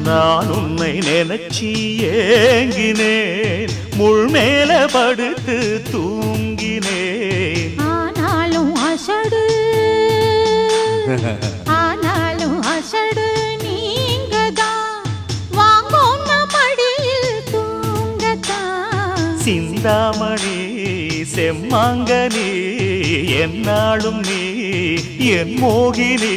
நான் உன்னை நினைச்சி ஏங்கினேன், முள் மேல படுத்து தூங்கினேன். ஆனாலும் அசடு ஆனாலும் அசடு நீங்கதான், வாங்கோன்ன மடியில் தூங்கத்தான். சிந்தாமணி செம்மாங்கனி, என்னாலும் நீ என் மோகினி.